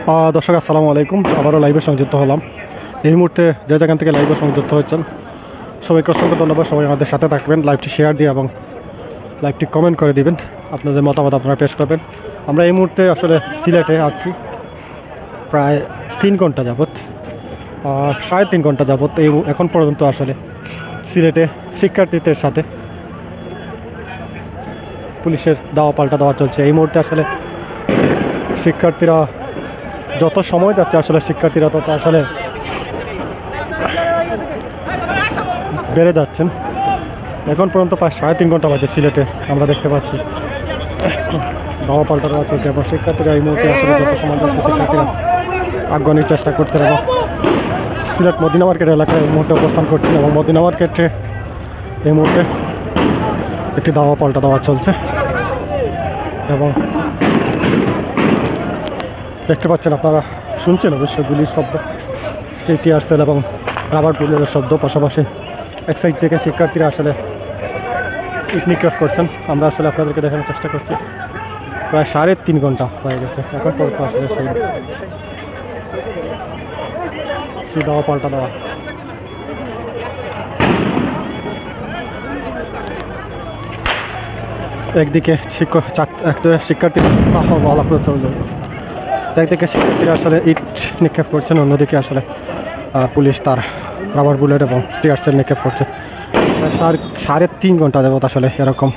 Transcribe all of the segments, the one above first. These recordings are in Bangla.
দর্শক আসসালামু আলাইকুম, আবারও লাইভে সংযুক্ত হলাম। এই মুহূর্তে যে যেখান থেকে লাইভে সংযুক্ত হচ্ছেন সবাইকে অসংখ্য ধন্যবাদ। সবাই আমাদের সাথে থাকবেন, লাইভটি শেয়ার দিয়ে এবং লাইভটি কমেন্ট করে দিবেন, আপনাদের মতামত আপনারা পেশ করবেন। আমরা এই মুহূর্তে আসলে সিলেটে আছি প্রায় 3 ঘন্টা যাবৎ, 3.5 ঘন্টা যাবৎ এখন পর্যন্ত আসলে সিলেটে শিক্ষার্থীদের সাথে পুলিশের দাওয়া পাল্টা দেওয়া চলছে। এই মুহূর্তে আসলে শিক্ষার্থীরা যত সময় যাচ্ছে আসলে শিক্ষার্থীরা তত আসলে বেড়ে যাচ্ছেন। এখন পর্যন্ত প্রায় 3.5 ঘন্টা বাজে সিলেটে আমরা দেখতে পাচ্ছি দাওয়া পাল্টা দেওয়া চলছে এবং শিক্ষার্থীরা এই মুহূর্তে আসলে যত সময় যাচ্ছে শিক্ষার্থীরা আগ্রহের চেষ্টা করছেন এবং সিলেট মদিনা মার্কেট এলাকায় এই মুহূর্তে অবস্থান করছেন এবং মদিনা মার্কেটে এই মুহূর্তে একটি দাওয়া পাল্টা দেওয়া চলছে এবং দেখতে পাচ্ছেন, আপনারা শুনছেন অবশ্যই গুলির শব্দ, সেই টিয়ার সেল এবং রাবার বুলেটের শব্দ। পাশাপাশি এক সাইড থেকে শিক্ষার্থীরা আসলে পিকনিক করছেন। আমরা আসলে আপনাদেরকে দেখানোর চেষ্টা করছি। প্রায় 3.5 ঘন্টা হয়ে গেছে এখন পর্যন্ত আসলে সেই দাওয়া পাল্টা দেওয়া। একদিকে শিক্ষার্থীরা একদিকে শিক্ষার্থীরা আসলে ইট নিক্ষেপ করছেন, অন্যদিকে আসলে পুলিশ তার রাবার বুলেট এবং টিয়ার সেল নিক্ষেপ করছে। 3.5 ঘন্টা যাবত আসলে এরকম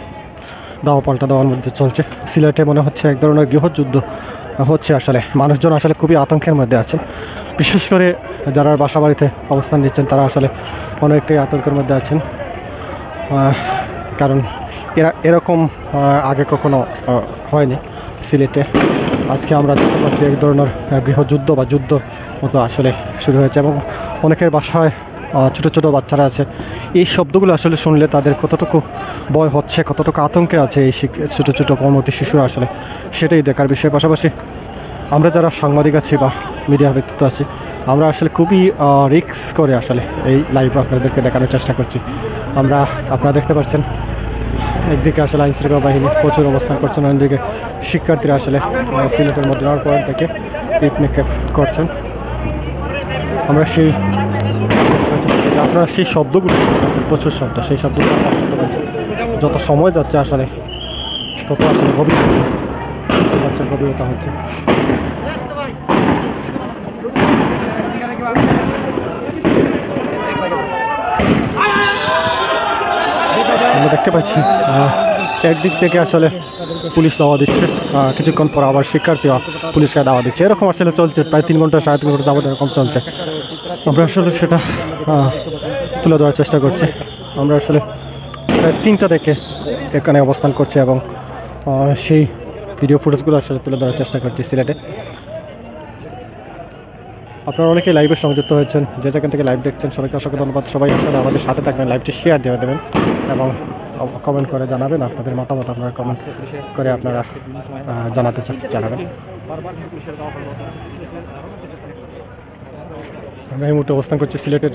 দাওয়া পাল্টা দেওয়ার মধ্যে চলছে। সিলেটে মনে হচ্ছে এক ধরনের গৃহযুদ্ধ হচ্ছে। আসলে মানুষজন আসলে খুবই আতঙ্কের মধ্যে আছেন, বিশেষ করে যারা বাসা বাড়িতে অবস্থান নিচ্ছেন তারা আসলে অনেকটাই আতঙ্কের মধ্যে আছেন। কারণ এরকম আগে কখনো হয়নি সিলেটে। আজকে আমরা দেখতে পাচ্ছি এক ধরনের গৃহযুদ্ধ বা যুদ্ধ মতো আসলে শুরু হয়েছে এবং অনেকের বাসায় ছোটো ছোটো বাচ্চারা আছে। এই শব্দগুলো আসলে শুনলে তাদের কতটুকু ভয় হচ্ছে, কতটুকু আতঙ্কে আছে এই ছোটো ছোটো কর্মবতী শিশুরা, আসলে সেটাই দেখার বিষয়। পাশাপাশি আমরা যারা সাংবাদিক আছি বা মিডিয়া ব্যক্তিত্ব আছি, আমরা আসলে খুবই রিস্ক করে আসলে এই লাইভ আপনাদেরকে দেখানোর চেষ্টা করছি। আপনারা দেখতে পাচ্ছেন একদিকে আসলে আইনশৃঙ্খলা বাহিনী প্রচুর অবস্থান করছেন, অন্যদিকে শিক্ষার্থীরা আসলে সিলেটের মদিনা পয়েন্ট থেকে পিকনিক করছেন। আমরা আপনারা সেই শব্দগুলো প্রচুর শব্দ, সেই শব্দগুলো আমরা শুনতে পাচ্ছি। যত সময় যাচ্ছে আসলে তত আসলে গভীরতা হচ্ছে। আমরা দেখতে পাচ্ছি একদিক থেকে আসলে পুলিশ দাওয়া দিচ্ছে, কিছুক্ষণ পর আবার শিক্ষার্থীরা পুলিশকে দাওয়া দিচ্ছে। এরকম আসলে চলছে প্রায় 3 ঘন্টা 3.5 ঘন্টা যাবত এরকম চলছে। আমরা আসলে সেটা তুলে ধরার চেষ্টা করছি। আমরা আসলে প্রায় 3টা থেকে এখানে অবস্থান করছি এবং সেই ভিডিও ফুটেজগুলো আসলে তুলে ধরার চেষ্টা করছি সিলেটে। আপনারা অনেকে লাইভে সংযুক্ত হয়েছেন, যে যেখান থেকে লাইভ দেখছেন সবাইকে অসংখ্য ধন্যবাদ। সবাই আসলে আমাদের সাথে থাকবেন, লাইভটি শেয়ার দিয়ে দেবেন এবং কমেন্ট করে জানাবেন আপনাদের মতামত। আপনারা কমেন্ট করে আপনারা জানাবেন। আমরা এই মুহূর্তে অবস্থান করছি সিলেটের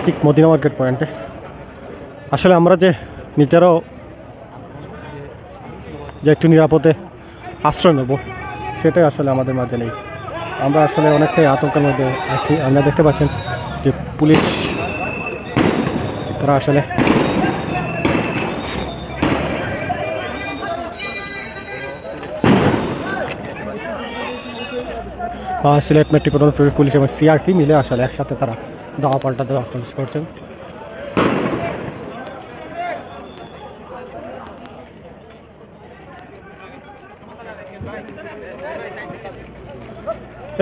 ঠিক মদিনা মার্কেট পয়েন্টে। আসলে আমরা যে নিজেরাও যে একটু নিরাপদে আশ্রয় নেব সেটাই আসলে আমাদের মাঝে নেই। আমরা আসলে অনেকটাই আতঙ্কের মধ্যে আছি। আমরা দেখতে পাচ্ছেন যে পুলিশ তারা আসলে সিলেট মেট্রোপলিটন পুলিশ এবং সিআরপি মিলে আসলে একসাথে তারা দাওয়া পাল্টা দেওয়া করছেন।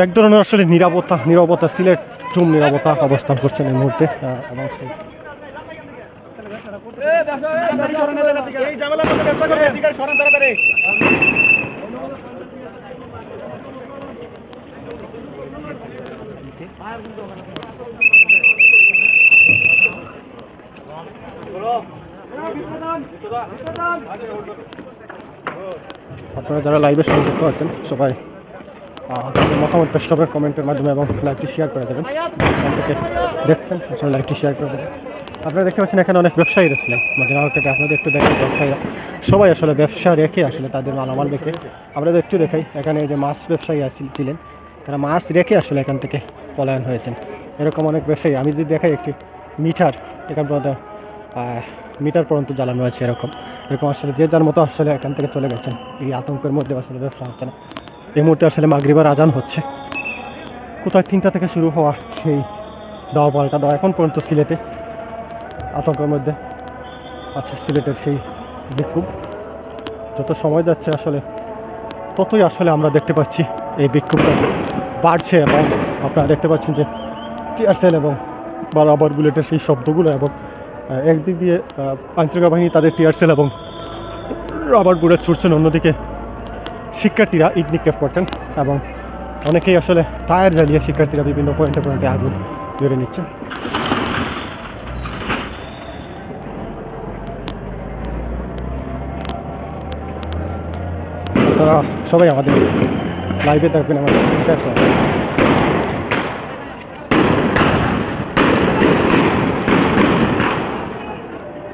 এক ধরনের আসলে নীরবতা সিলেট চুম নীরবতা অবস্থান করছেন এই মুহূর্তে। আপনারা যারা লাইভে সংযুক্ত আছেন সবাই মতামত পেশ করবেন কমেন্টের মাধ্যমে এবং লাইভটি শেয়ার করে দেবেন। থেকে দেখছেন আসলে লাইভটি শেয়ার করে দেবেন। আপনারা দেখতে পাচ্ছেন এখানে অনেক ব্যবসায়ীরা ছিলেন মদিনা মার্কেটে। আপনাদের একটু দেখেন ব্যবসায়ীরা সবাই আসলে ব্যবসা রেখে আসলে তাদের মালামাল রেখে আমরা একটু দেখাই। এখানে যে মাছ ব্যবসায়ী ছিলেন তারা মাছ রেখে আসলে এখান থেকে পলায়ন হয়েছেন। এরকম অনেক ব্যবসায়ী, আমি যদি দেখাই একটি মিটার এখান পর্যন্ত মিটার পর্যন্ত জ্বালানো আছে, এরকম আসলে যে যার মতো আসলে এখান থেকে চলে গেছেন। এই আতঙ্কের মধ্যে আসলে ব্যবসা হচ্ছে না। এই মুহূর্তে আসলে মাগরিবার আজান হচ্ছে। কোথায় 3টা থেকে শুরু হওয়া সেই দাওয়া পাল্টা দাওয়া এখন পর্যন্ত সিলেটে আতঙ্কের মধ্যে আছে সিলেটের সেই বিক্ষোভ। যত সময় যাচ্ছে আসলে ততই আসলে আমরা দেখতে পাচ্ছি এই বিক্ষোভটা বাড়ছে, এবং আপনারা দেখতে পাচ্ছেন যে টিয়ার সেল এবং বা রাবার বুলেটের সেই শব্দগুলো, এবং একদিক দিয়ে আইনশৃঙ্খলা বাহিনী তাদের টিয়ার সেল এবং রাবার বুলেট ছুটছেন, অন্যদিকে শিক্ষার্থীরা ইট নিক্ষেপ করছেন, এবং অনেকেই আসলে টায়ার জ্বালিয়ে শিক্ষার্থীরা বিভিন্ন পয়েন্টে পয়েন্টে আগুন ধরে নিচ্ছেন। তারা সবাই আমাদের লাইভে থাকবেন, আমাদের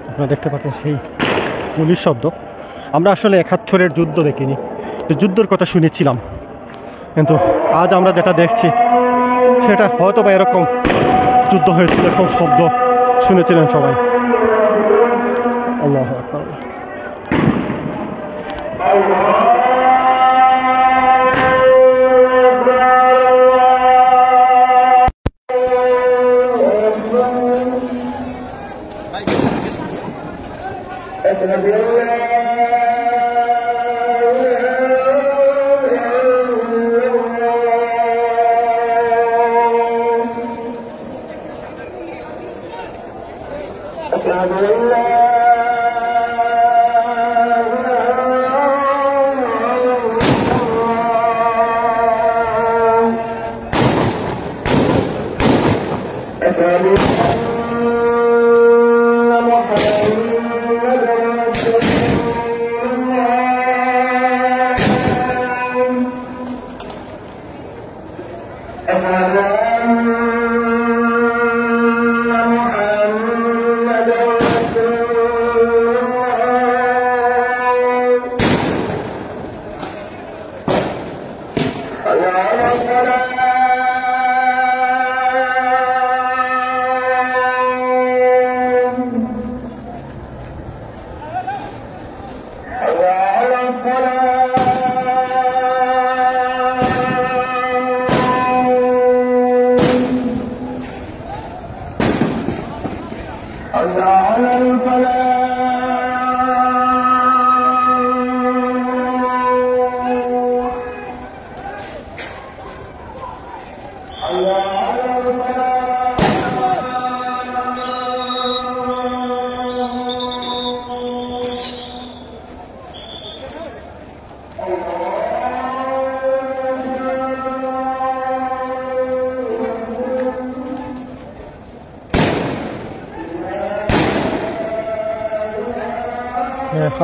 আপনারা দেখতে পাচ্ছেন সেই গুলির শব্দ। আমরা আসলে 71-এর যুদ্ধ দেখিনি, যুদ্ধের কথা শুনেছিলাম, কিন্তু আজ আমরা যেটা দেখছি সেটা হয়তো বা এরকম যুদ্ধ হয়েছিল, এরকম শব্দ শুনেছিলেন সবাই। আল্লাহু আকবার।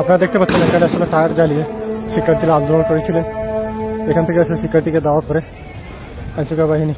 আপনারা দেখতে পাচ্ছেন এখানে আসলে টায়ার জ্বালিয়ে শিক্ষার্থীরা আন্দোলন করেছিলেন। এখান থেকে আসলে শিক্ষার্থীকে দাওয়া করে আইনশৃঙ্খলা বাহিনী।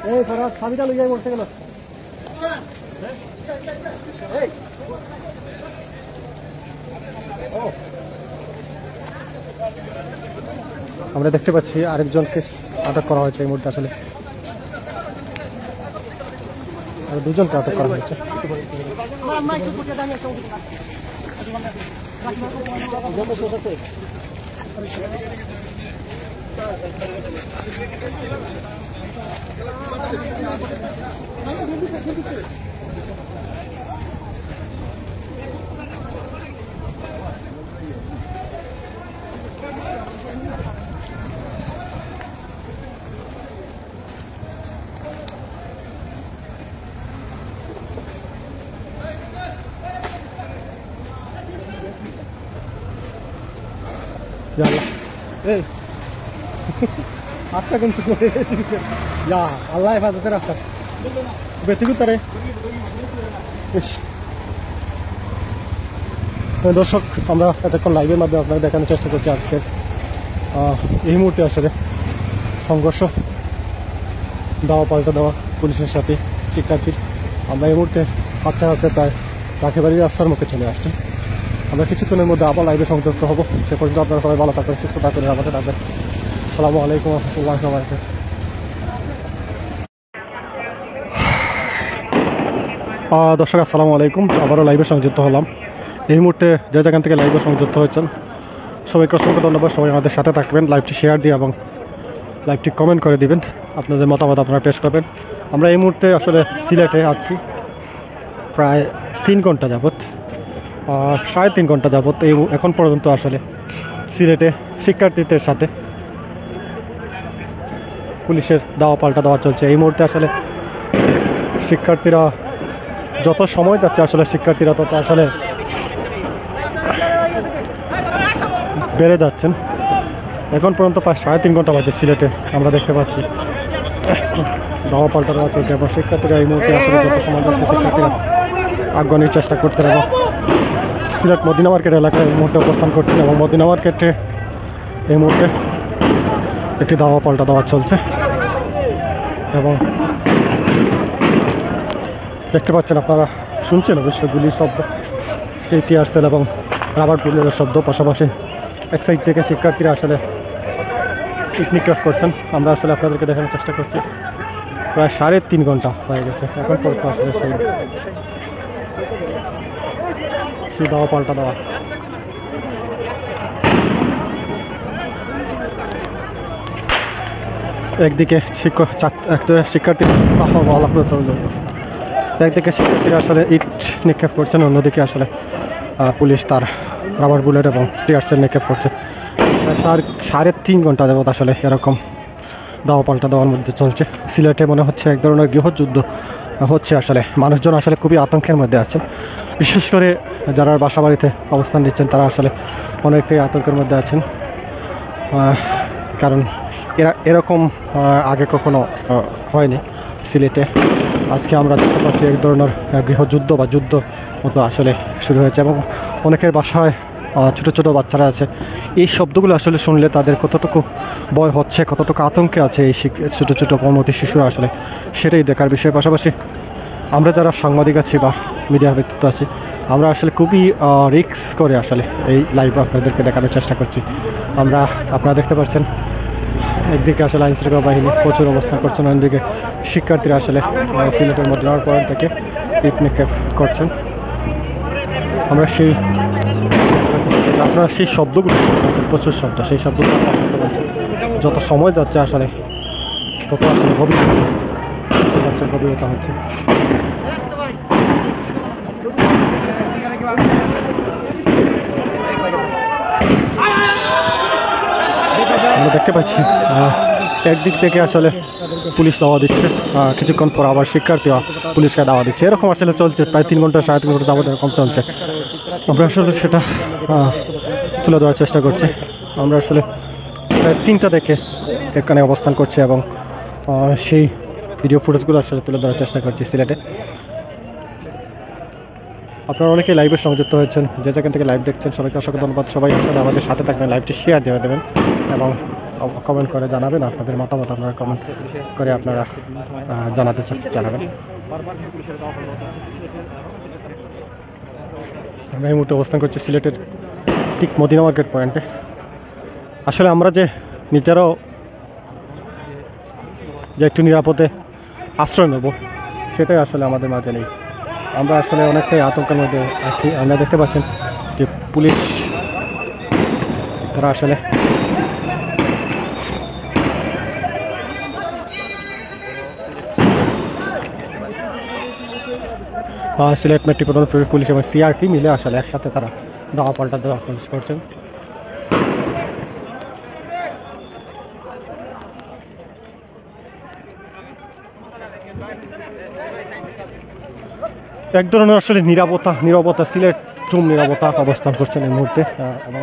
এই ফরাজ সাবিটা লইয়া বলতে গেল। আমরা দেখতে পাচ্ছি আরেকজনকে আটক করা হয়েছে এই মুহূর্তে, আসলে আর দুজনকে আটক করা হয়েছে। Hey, apa kan suku? Ya, Allah yang fazer terasa. Betul tare. দর্শক, আমরা এতক্ষণ লাইভের মাধ্যমে আপনাদের দেখানোর চেষ্টা করছি আজকে এই মুহূর্তে আসলে সংঘর্ষ, দাওয়া পাল্টা দেওয়া পুলিশের সাথে শিক্ষার্থীর। আমরা এই মুহূর্তে হাঁটতে হাঁটতে প্রায় রাখেবাড়ির রাস্তার মুখে চলে আসছি। আমরা কিছুক্ষণের মধ্যে আবার লাইভে সংযুক্ত হব। সে পর্যন্ত আপনারা সবাই ভালো থাকবেন, সুস্থ থাকবেন, আমাদের থাকবেন। আসসালামু আলাইকুম রহমতুল্লাহ। দর্শক আসসালামু আলাইকুম, আবারও লাইভে সংযুক্ত হলাম। এই মুহূর্তে যে যেখান থেকে লাইভে সংযুক্ত হয়েছেন সবাইকে অসংখ্য ধন্যবাদ। সবাই আমাদের সাথে থাকবেন, লাইভটি শেয়ার দিয়ে এবং লাইভটি কমেন্ট করে দিবেন, আপনাদের মতামত আপনারা পেশ করবেন। আমরা এই মুহূর্তে আসলে সিলেটে আছি প্রায় 3 ঘন্টা যাবৎ, 3.5 ঘন্টা যাবৎ এখন পর্যন্ত আসলে সিলেটে শিক্ষার্থীদের সাথে পুলিশের দাওয়া পাল্টা দেওয়া চলছে। এই মুহূর্তে আসলে শিক্ষার্থীরা যত সময় যাচ্ছে আসলে শিক্ষার্থীরা তত আসলে বেড়ে যাচ্ছেন। এখন পর্যন্ত প্রায় 3.5 ঘন্টা বাজে সিলেটে আমরা দেখতে পাচ্ছি দাওয়া পাল্টা দেওয়া চলছে এবং শিক্ষার্থীরা এই মুহূর্তে আসলে যত সময় যাচ্ছে শিক্ষার্থীরা আগ্রহের চেষ্টা করতে এবং সিলেট মদিনা মার্কেট এলাকায় এই মুহূর্তে অবস্থান করছেন এবং মদিনা মার্কেটে এই মুহূর্তে একটি দাওয়া পাল্টা দেওয়া চলছে এবং দেখতে পাচ্ছেন, আপনারা শুনছেন অবশ্যই গুলির শব্দ, সেই টিয়ার সেল এবং রাবার বুলেটের শব্দ। পাশাপাশি এক সাইড থেকে শিক্ষার্থীরা আসলে পিকনিক করছেন। আমরা আসলে আপনাদেরকে দেখানোর চেষ্টা করছি প্রায় 3.5 ঘন্টা হয়ে গেছে এখন পর্যন্ত আসলে সেই দাওয়া পাল্টা দেওয়া। একদিকে শিক্ষার্থীরা আসলে ইট নিক্ষেপ করছেন, অন্যদিকে আসলে পুলিশ তার রাবার বুলেট এবং টিয়ার সেল নিক্ষেপ করছে। 3.5 ঘন্টা যাবত আসলে এরকম দাওয়া পাল্টা দেওয়ার মধ্যে চলছে। সিলেটে মনে হচ্ছে এক ধরনের গৃহযুদ্ধ হচ্ছে। আসলে মানুষজন আসলে খুবই আতঙ্কের মধ্যে আছেন, বিশেষ করে যারা বাসা বাড়িতে অবস্থান নিচ্ছেন তারা আসলে অনেকটাই আতঙ্কের মধ্যে আছেন। কারণ এরকম আগে কখনো হয়নি সিলেটে। আজকে আমরা দেখতে পাচ্ছি এক ধরনের গৃহযুদ্ধ বা যুদ্ধ মতো আসলে শুরু হয়েছে এবং অনেকের বাসায় ছোটো ছোটো বাচ্চারা আছে। এই শব্দগুলো আসলে শুনলে তাদের কতটুকু ভয় হচ্ছে, কতটুকু আতঙ্কে আছে এই ছোটো ছোটো কর্মবতী শিশুরা, আসলে সেটাই দেখার বিষয়। পাশাপাশি আমরা যারা সাংবাদিক আছি বা মিডিয়া ব্যক্তিত্ব আছি, আমরা আসলে খুবই রিস্ক করে আসলে এই লাইভে আপনাদেরকে দেখানোর চেষ্টা করছি। আপনারা দেখতে পাচ্ছেন একদিকে আসলে আইন শৃঙ্খলা বাহিনী প্রচুর অবস্থান করছেন, অন্যদিকে শিক্ষার্থীরা আসলে সিলেটের মদিনার পয়েন্ট থেকে পিকনিক করছেন। আমরা আপনারা সেই শব্দগুলো প্রচুর শব্দ, সেই শব্দগুলো শুনতে পাচ্ছেন। যত সময় যাচ্ছে আসলে তত আসলে গভীরতা হচ্ছে। আমরা দেখতে পাচ্ছি একদিক থেকে আসলে পুলিশ দাওয়া দিচ্ছে, কিছুক্ষণ পর আবার শিক্ষার্থীরা পুলিশকে দাওয়া দিচ্ছে। এরকম আসলে চলছে প্রায় 3 ঘন্টা 3.5 ঘন্টা যাবত এরকম চলছে। আমরা আসলে সেটা তুলে ধরার চেষ্টা করছি। আমরা আসলে প্রায় 3টা থেকে এখানে অবস্থান করছি এবং সেই ভিডিও ফুটেজগুলো আসলে তুলে ধরার চেষ্টা করছি সিলেটে। আপনারা অনেকেই লাইভে সংযুক্ত হয়েছেন, যে যেখান থেকে লাইভ দেখছেন সবাইকে অসংখ্য ধন্যবাদ। সবাই আসলে আমাদের সাথে থাকবেন, লাইভটি শেয়ার দিয়ে দেবেন এবং কমেন্ট করে জানাবেন, আপনাদের মতামত আপনারা কমেন্ট করে আপনারা জানাতে জানাবেন। আমরা এই মুহূর্তে অবস্থান করছি সিলেটের ঠিক মদিনা মার্কেট পয়েন্টে। আসলে আমরা যে নিজেরাও যে একটু নিরাপদে আশ্রয় নেব সেটাই আসলে আমাদের মাঝে নেই। আমরা আসলে অনেকটাই আতঙ্কের মধ্যে আছি। আমরা দেখতে পাচ্ছেন যে পুলিশ তারা আসলে সিলেট মেট্রোপলিটন পুলিশ এবং সিআরপি মিলে আসলে একসাথে তারা দাওয়া পাল্টা দেওয়া করছেন। এক ধরনের আসলে নীরবতা সিলেট চুম নীরবতা অবস্থান করছেন এই মুহূর্তে। এবং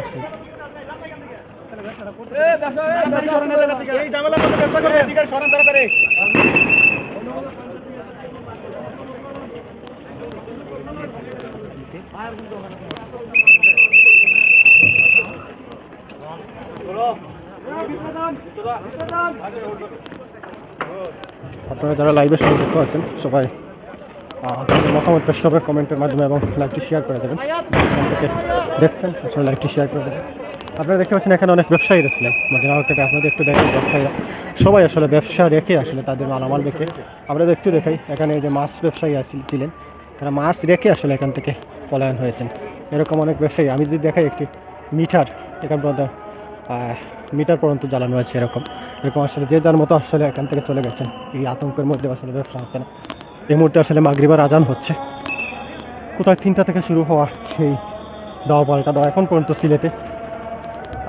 আপনারা যারা লাইভের সঙ্গে যুক্ত আছেন সবাই আপনাদের মতামত পেশ করবেন কমেন্টের মাধ্যমে এবং লাইভটি শেয়ার করে দেবেন। থেকে দেখছেন আসলে লাইভটি শেয়ার করে দেবেন। আপনারা দেখতে পাচ্ছেন এখানে অনেক ব্যবসায়ীরা ছিলেন মদিনা মার্কেটে। আপনাদের একটু দেখেন ব্যবসায়ীরা সবাই আসলে ব্যবসা রেখে আসলে তাদের মালামাল রেখে, আমরা একটু দেখাই এখানে যে মাছ ব্যবসায়ী ছিলেন তারা মাছ রেখে আসলে এখান থেকে পলায়ন হয়েছেন। এরকম অনেক ব্যবসায়ী, আমি যদি দেখাই একটি মিটার এখান পর্যন্ত মিটার পর্যন্ত জ্বালানো আছে। এরকম আসলে যে যার মতো আসলে এখান থেকে চলে গেছেন। এই আতঙ্কের মধ্যে আসলে ব্যবসা হচ্ছে না। এই মুহূর্তে আসলে মাগরিবার আজান হচ্ছে। কোথায় 3টা থেকে শুরু হওয়া সেই দাওয়া পাল্টা দেওয়া এখন পর্যন্ত সিলেটে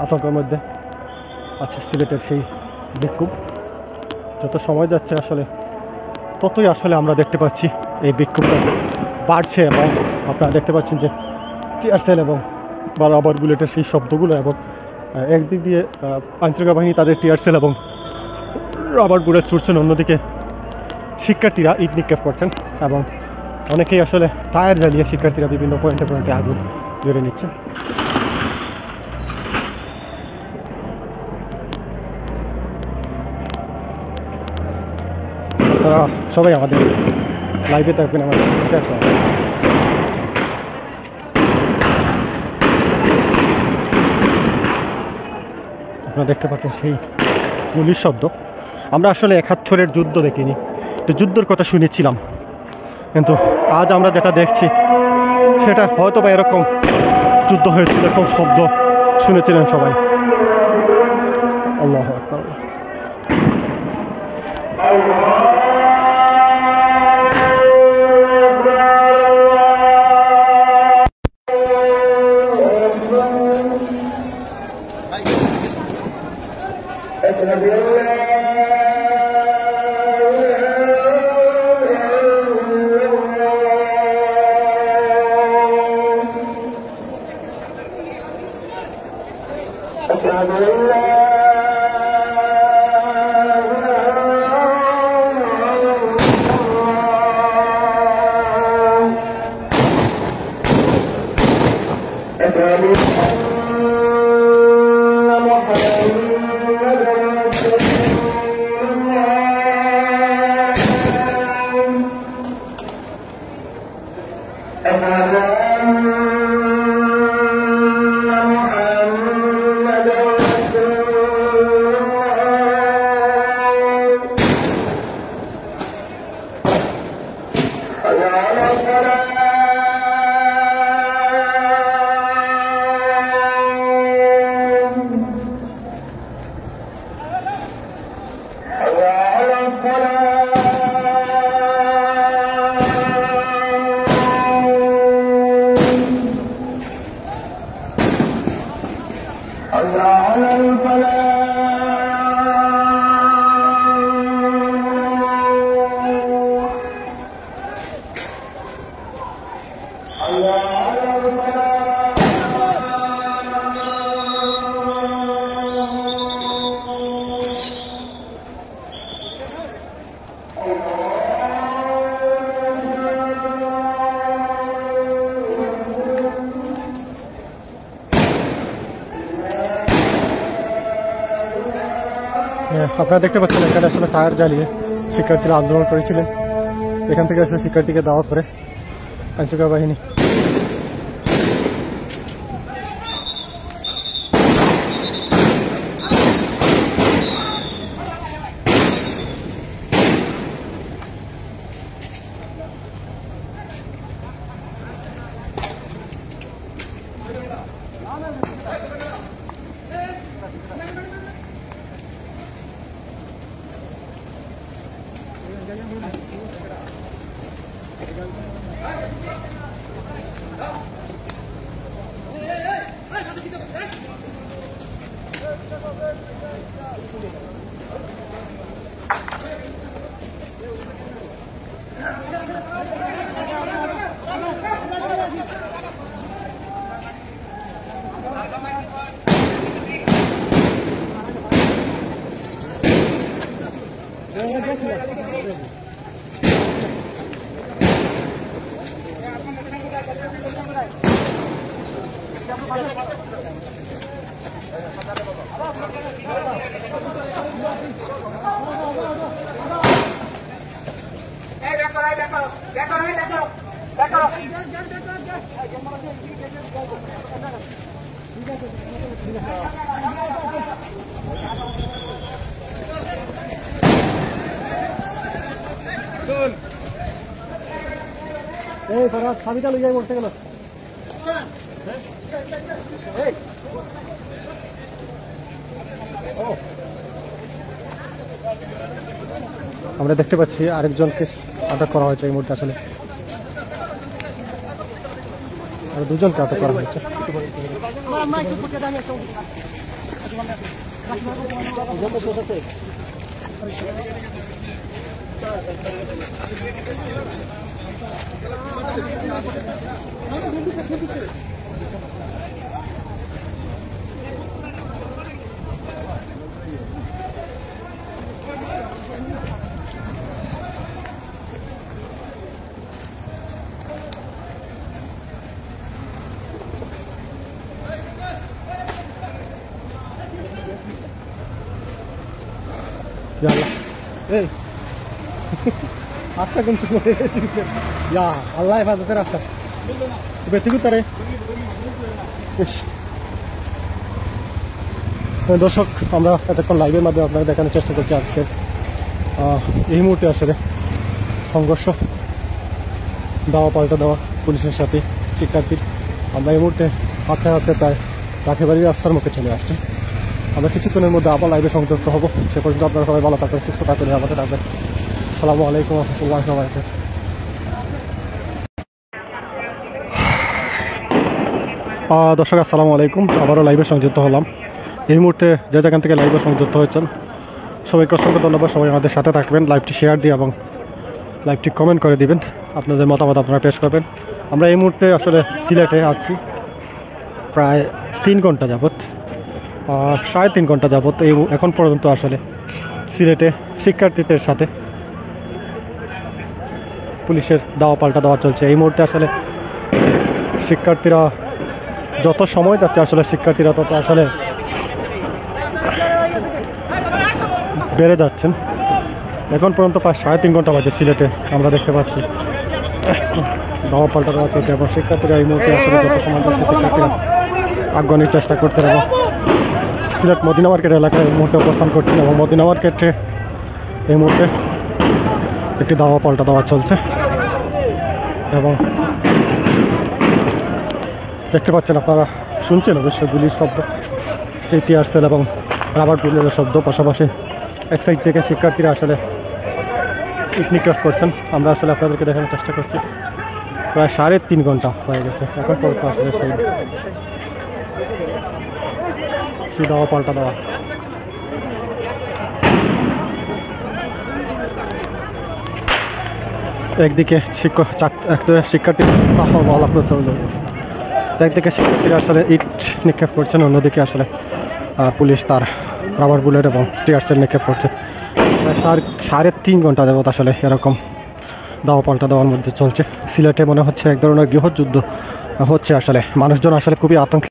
আতঙ্কের মধ্যে আছে সিলেটের সেই বিক্ষোভ। যত সময় যাচ্ছে আসলে ততই আসলে আমরা দেখতে পাচ্ছি এই বিক্ষোভটা বাড়ছে এবং আপনারা দেখতে পাচ্ছেন যে টিয়ার সেল এবং রাবার বুলেটের সেই শব্দগুলো এবং একদিক দিয়ে আইনশৃঙ্খলা বাহিনী তাদের টিয়ার সেল এবং রাবার বুলেট ছুটছেন, অন্যদিকে শিক্ষার্থীরা ইট নিক্ষেপ করছেন এবং অনেকেই আসলে টায়ার জ্বালিয়ে শিক্ষার্থীরা বিভিন্ন পয়েন্টে আগুন ধরে নিচ্ছেন। তারা সবাই আমাদের লাইভে থাকবেন, আমাদের আপনারা দেখতে পাচ্ছেন সেই গুলির শব্দ। আমরা আসলে 71-এর যুদ্ধ দেখিনি, তো যুদ্ধের কথা শুনেছিলাম, কিন্তু আজ আমরা যেটা দেখছি সেটা হয়তো বা এরকম যুদ্ধ হয়েছিল, এরকম শব্দ শুনেছিলেন সবাই। আল্লাহু আকবার। আপনারা দেখতে পাচ্ছেন এখানে আসলে টায়ার জ্বালিয়ে শিক্ষার্থীরা আন্দোলন করেছিলেন। এখান থেকে আসলে শিক্ষার্থীকে দাওয়া করে আইনশৃঙ্খলা বাহিনী। তারা স্বামীটা লইয়াই মরতে গেল। আমরা দেখতে পাচ্ছি আরেকজনকে আটক করা হয়েছে এই মুহূর্তে, আসলে আর দুজনকে আটক করা হয়েছে। Hey, आता कौन सी या अल्लाह हिफाजत रास्ता बेटी को तरह। দর্শক, আমরা এতক্ষণ লাইভের মাধ্যমে আপনাকে দেখানোর চেষ্টা করছি আজকে এই মুহূর্তে আসলে সংঘর্ষ, দাওয়া পাল্টা দেওয়া পুলিশের সাথে শিক্ষার্থীর। আমরা এই মুহূর্তে হাতে হাতে প্রায় রাখেবাড়ির রাস্তার মুখে চলে আসছি। আমরা কিছুক্ষণের মধ্যে আবার লাইভে সংযুক্ত হব। সে পর্যন্ত আপনারা সবাই ভালো থাকবেন, সুস্থ থাকবেন, আমাদের থাকবেন। আসসালামু আলাইকুম রহমতুল্লাহ। দর্শক আসসালামু আলাইকুম, আবারও লাইভে সংযুক্ত হলাম। এই মুহূর্তে যে যেখান থেকে লাইভে সংযুক্ত হয়েছেন সবাইকে অসংখ্য ধন্যবাদ। সবাই আমাদের সাথে থাকবেন, লাইভটি শেয়ার দিয়ে এবং লাইভটি কমেন্ট করে দিবেন, আপনাদের মতামত আপনারা পেশ করবেন। আমরা এই মুহূর্তে আসলে সিলেটে আছি প্রায় 3 ঘন্টা যাবৎ, 3.5 ঘন্টা যাবৎ এই এখন পর্যন্ত আসলে সিলেটে শিক্ষার্থীদের সাথে পুলিশের দাওয়া পাল্টা দেওয়া চলছে। এই মুহূর্তে আসলে শিক্ষার্থীরা যত সময় যাচ্ছে আসলে শিক্ষার্থীরা তত আসলে বেড়ে যাচ্ছেন। এখন পর্যন্ত প্রায় 3.5 ঘন্টা বাজে সিলেটে আমরা দেখতে পাচ্ছি দাওয়া পাল্টা দেওয়া চলছে এবং শিক্ষার্থীরা এই মুহূর্তে আসলে যত সময় যাচ্ছে শিক্ষার্থীরা আগ্রহের চেষ্টা করতে এবং সিলেট মদিনা মার্কেট এলাকায় এই মুহূর্তে অবস্থান করছেন এবং মদিনা মার্কেটে এই মুহূর্তে একটি দাওয়া পাল্টা দেওয়া চলছে এবং দেখতে পাচ্ছেন আপনারা, শুনছেন অবশ্যই গুলির শব্দ, সেই টিয়ার সেল এবং রাবার বুলেটের শব্দ। পাশাপাশি এক সাইড থেকে শিক্ষার্থীরা আসলে পিকনিক করছেন। আমরা আসলে আপনাদেরকে দেখানোর চেষ্টা করছি। প্রায় 3.5 ঘন্টা হয়ে গেছে এখন পর্যন্ত আসলে সেই দাওয়া পাল্টা দেওয়া। একদিকে শিক্ষার্থী একদিকে শিক্ষার্থীরা আসলে ইট নিক্ষেপ করছেন, অন্যদিকে আসলে পুলিশ তার রাবার বুলেট এবং টিয়ার সেল নিক্ষেপ করছে। প্রায় 3.5 ঘন্টা যাবত আসলে এরকম দাওয়া পাল্টা দেওয়ার মধ্যে চলছে। সিলেটে মনে হচ্ছে এক ধরনের গৃহযুদ্ধ হচ্ছে। আসলে মানুষজন আসলে খুবই আতঙ্কে।